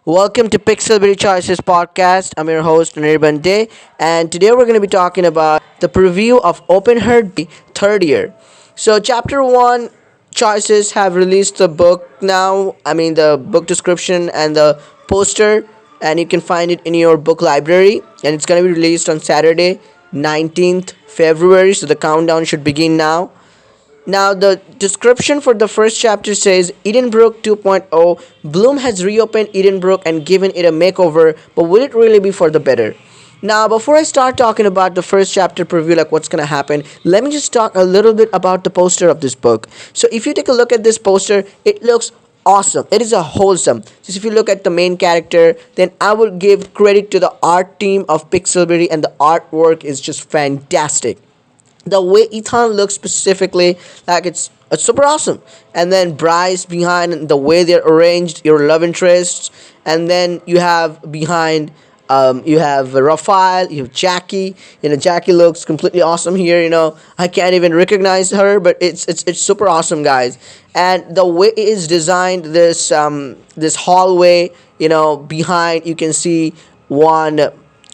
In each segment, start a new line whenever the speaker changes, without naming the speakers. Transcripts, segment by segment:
Welcome to Pixelberry Choices podcast. I'm your host Anirban Day, and today we're going to be talking about the preview of Open Heart third year. So, chapter one choices have released the book now. I mean, the book description and the poster, and you can find it in your book library. And it's going to be released on Saturday, 19th February. So, the countdown should begin now. Now, the description for the first chapter says Edenbrook 2.0 Bloom has reopened Edenbrook and given it a makeover, but will it really be for the better? Now, before I start talking about the first chapter preview, like what's gonna happen, let me just talk a little bit about the poster of this book. So, if you take a look at this poster, it looks awesome. It is a wholesome. Just if you look at the main character, then I would give credit to the art team of Pixelberry, and the artwork is just fantastic. The way Ethan looks specifically, like it's super awesome. And then Bryce behind, and the way they're arranged, your love interests, and then you have behind. You have Raphael, you have Jackie. Jackie looks completely awesome here. I can't even recognize her, but it's super awesome, guys. And the way it is designed, this hallway, behind you can see one,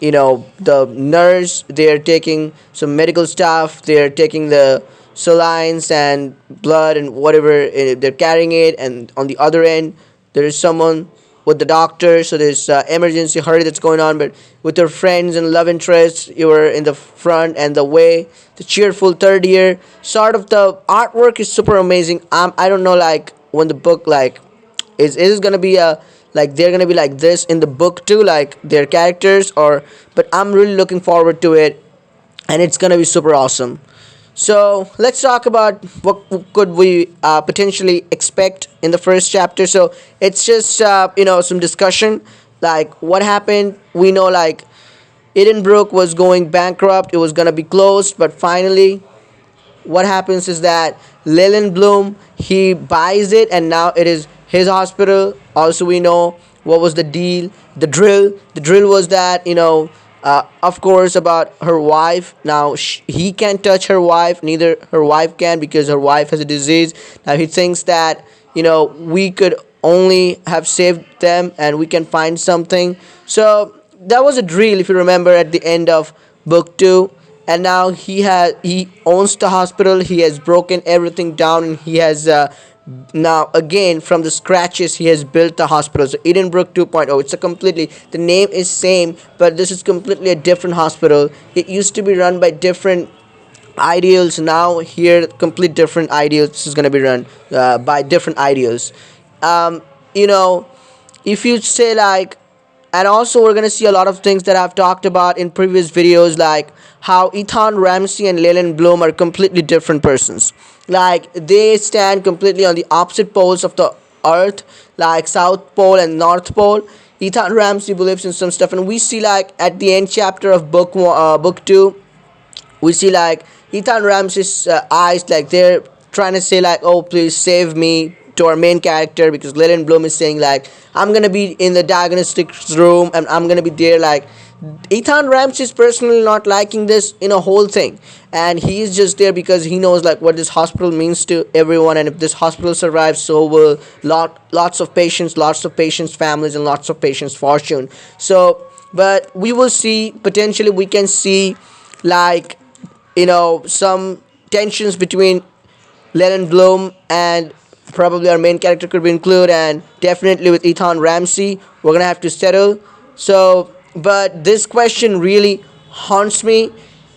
the nurse, they're taking some medical stuff, they're taking the salines and blood and whatever, they're carrying it, and on the other end there is someone with the doctor. So there's emergency hurry that's going on, but with your friends and love interests, you were in the front, and the way the cheerful third year sort of, the artwork is super amazing. I don't know, like, when the book, like, is gonna be a, like, they're gonna be like this in the book too, like their characters, or, but I'm really looking forward to it, and it's gonna be super awesome. So let's talk about what could we potentially expect in the first chapter. So it's just some discussion, like what happened. We know, like, Edenbrook was going bankrupt, it was gonna be closed, but finally what happens is that Leland Bloom, he buys it, and now it is his hospital. Also, we know what was the deal, the drill. The drill was that, of course, about her wife. Now he can't touch her wife, neither her wife can, because her wife has a disease. Now he thinks that, we could only have saved them, and we can find something. So that was a drill, if you remember, at the end of book 2. And now he owns the hospital. He has broken everything down, and he has now again from the scratches he has built the hospital. So Edenbrook 2.0, it's a completely, the name is same, but this is completely a different hospital. It used to be run by different ideals. Now here, complete different ideals. This is going to be run by different ideals. um, you know if you say, like, and also we're gonna see a lot of things that I've talked about in previous videos, like how Ethan Ramsey and Leland Bloom are completely different persons. Like, they stand completely on the opposite poles of the earth, like South Pole and North Pole. Ethan Ramsey believes in some stuff, and we see, like, at the end chapter of book 2, we see, like, Ethan Ramsey's eyes, like they're trying to say, like, oh, please save me, to our main character, because Leland Bloom is saying, like, I'm gonna be in the diagnostic room, and I'm gonna be there. Like, Ethan Ramsey is personally not liking this in a whole thing, and he's just there because he knows, like, what this hospital means to everyone, and if this hospital survives, so will lots of patients families, and lots of patients fortune. So, but we will see, potentially we can see, like, some tensions between Leland Bloom, and probably our main character could be included, and definitely with Ethan Ramsey we're gonna have to settle. So, but this question really haunts me.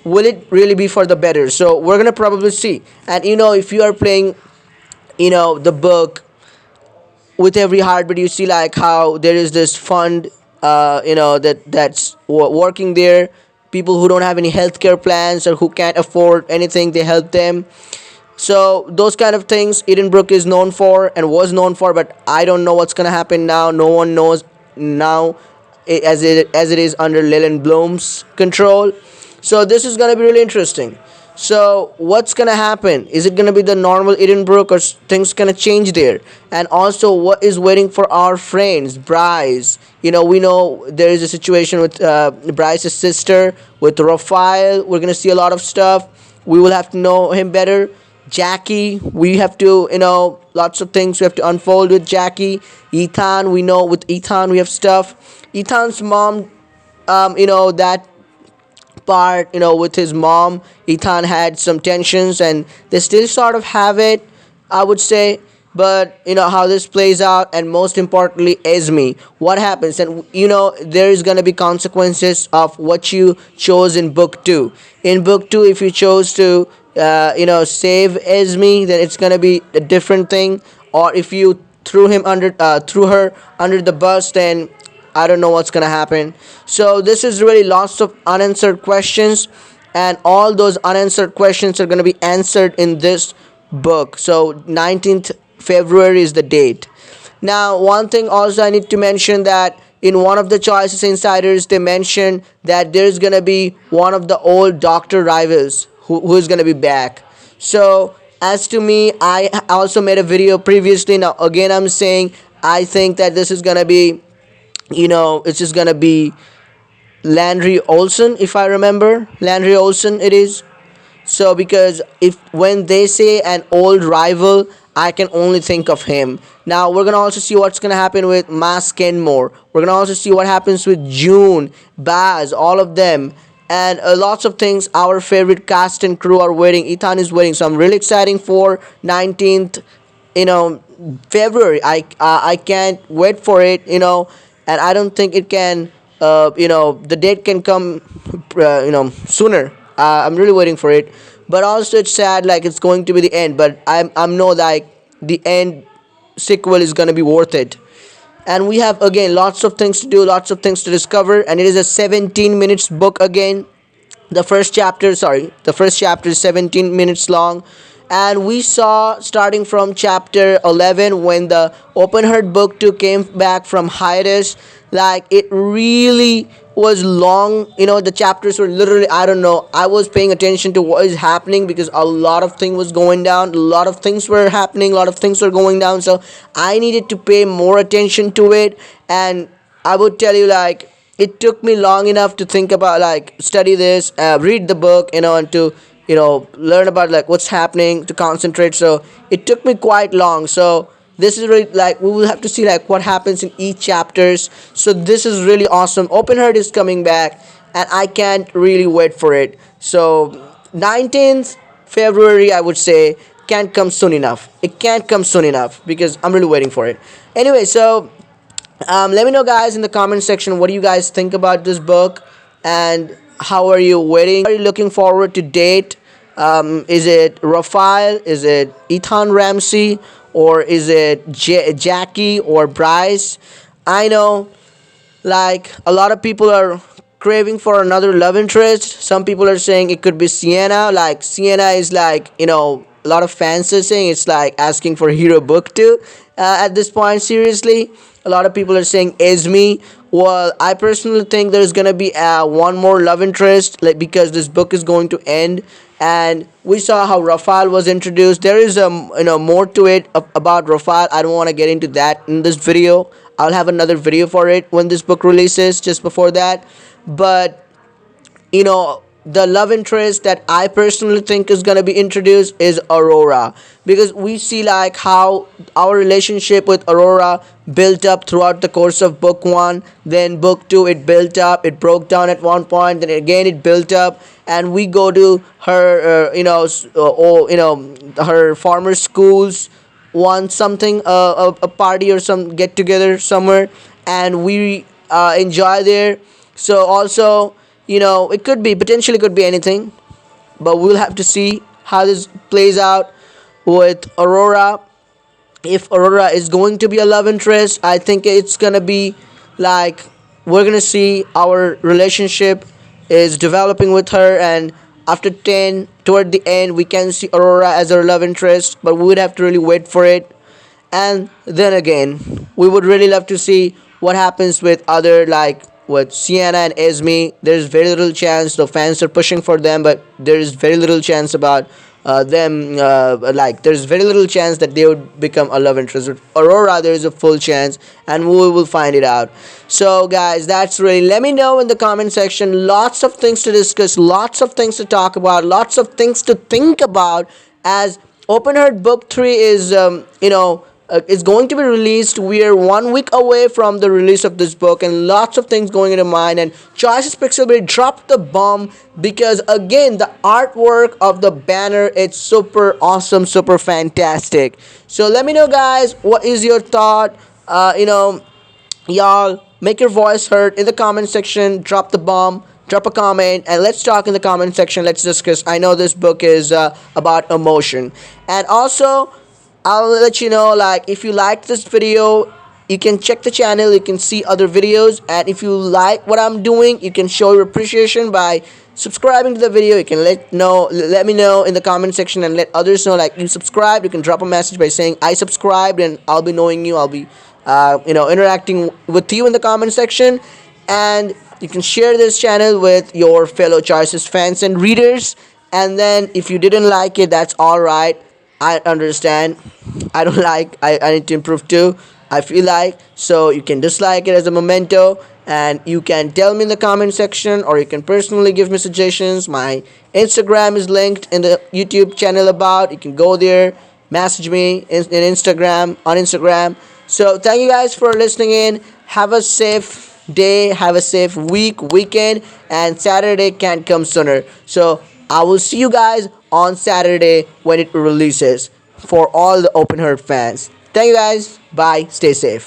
Will it really be for the better? So we're gonna probably see. And if you are playing, the book with every heartbeat, you see, like, how there is this fund, that's working there. People who don't have any healthcare plans, or who can't afford anything, they help them. So those kind of things Edenbrook is known for, and was known for, but I don't know what's gonna happen now. No one knows now, as it is under Leland Bloom's control. So this is gonna be really interesting. So what's gonna happen? Is it gonna be the normal Edenbrook, or things gonna change there? And also, what is waiting for our friends, Bryce? We know there is a situation with Bryce's sister, with Raphael. We're gonna see a lot of stuff. We will have to know him better. Jackie, we have to, lots of things we have to unfold with Jackie. Ethan, we know with Ethan we have stuff. Ethan's mom, that part, with his mom, Ethan had some tensions, and they still sort of have it, I would say. But how this plays out, and most importantly, Esme, what happens, and there is gonna be consequences of what you chose in book two. In book two, if you chose to, save Esme, then it's gonna be a different thing. Or if you threw her under the bus, then I don't know what's gonna happen. So this is really lots of unanswered questions, and all those unanswered questions are gonna be answered in this book. So 19th February is the date. Now, one thing also I need to mention that in one of the choices insiders they mentioned that there's gonna be one of the old Doctor rivals who's gonna be back. So as to me, I also made a video previously. Now again, I'm saying I think that this is gonna be, it's just gonna be Landry Olson, if I remember. Landry Olson, it is. So because if when they say an old rival, I can only think of him. Now we're gonna also see what's gonna happen with Mas Kenmore. We're gonna also see what happens with June, Baz, all of them, and lots of things. Our favorite cast and crew are waiting. Ethan is waiting, so I'm really exciting for 19th, you know February. I can't wait for it, and I don't think it can, the date can come, sooner. I'm really waiting for it, but also it's sad, like it's going to be the end, but I'm know like the end sequel is gonna be worth it. And we have again lots of things to do, lots of things to discover, and it is a 17 minutes book again. The first chapter is 17 minutes long, and we saw starting from chapter 11 when the open heart book 2 came back from hiatus. Like it really was long. The chapters were literally, I don't know, I was paying attention to what is happening because a lot of things was going down, a lot of things were happening, a lot of things were going down, so I needed to pay more attention to it. And I would tell you, like, it took me long enough to think about, like, study this, read the book, and to learn about like what's happening, to concentrate. So it took me quite long. So this is really, like, we will have to see like what happens in each chapters. So this is really awesome. Open Heart is coming back, and I can't really wait for it. So 19th February, I would say, can't come soon enough. It can't come soon enough because I'm really waiting for it. Anyway, so let me know, guys, in the comment section what do you guys think about this book, and how are you waiting? Are you looking forward to date? Is it Raphael? Is it Ethan Ramsey? Or is it Jackie or Bryce? I know, like, a lot of people are craving for another love interest. Some people are saying it could be Sienna. Like, Sienna is like, a lot of fans are saying it's like asking for Hero Book 2 at this point. Seriously, a lot of people are saying Esme. Well, I personally think there's gonna be one more love interest, like, because this book is going to end, and we saw how Raphael was introduced. There is more to it about Raphael. I don't want to get into that in this video. I'll have another video for it when this book releases, just before that. But the love interest that I personally think is going to be introduced is Aurora, because we see like how our relationship with Aurora built up throughout the course of book 1. Then book 2, it built up, it broke down at one point, then again it built up, and we go to her her former schools, want something, a party or some get together somewhere, and we enjoy there. So also, it could be, potentially could be anything, but we'll have to see how this plays out with Aurora. If Aurora is going to be a love interest, I think it's gonna be like, we're gonna see our relationship is developing with her, and after 10, toward the end, we can see Aurora as our love interest, but we would have to really wait for it. And then again, we would really love to see what happens with other, like with Sienna and Esme. There's very little chance. The fans are pushing for them, but there is very little chance about them. Like, there's very little chance that they would become a love interest. With Aurora, there is a full chance, and we will find it out. So, guys, that's really. Let me know in the comment section. Lots of things to discuss, lots of things to talk about, lots of things to think about as Open Heart Book 3 is, is going to be released. We are 1 week away from the release of this book, and lots of things going into mind. And Choices Pixelberry dropped the bomb because, again, the artwork of the banner, it's super awesome, super fantastic. So let me know, guys, what is your thought? Y'all make your voice heard in the comment section. Drop the bomb, drop a comment, and let's talk in the comment section. Let's discuss. I know this book is about emotion. And also, I'll let you know, like, if you liked this video, you can check the channel, you can see other videos, and if you like what I'm doing, you can show your appreciation by subscribing to the video. You can let me know in the comment section, and let others know, like, you subscribed. You can drop a message by saying I subscribed, and I'll be knowing you. I'll be interacting with you in the comment section. And you can share this channel with your fellow Choices fans and readers. And then if you didn't like it, that's all right. I understand. I don't like. I need to improve too. I feel like, so you can dislike it as a memento, and you can tell me in the comment section, or you can personally give me suggestions. My Instagram is linked in the YouTube channel about. You can go there, message me in Instagram, on Instagram. So thank you guys for listening in. Have a safe day, have a safe weekend, and Saturday can't come sooner. So I will see you guys on Saturday when it releases, for all the Open Heart fans. Thank you guys. Bye. Stay safe.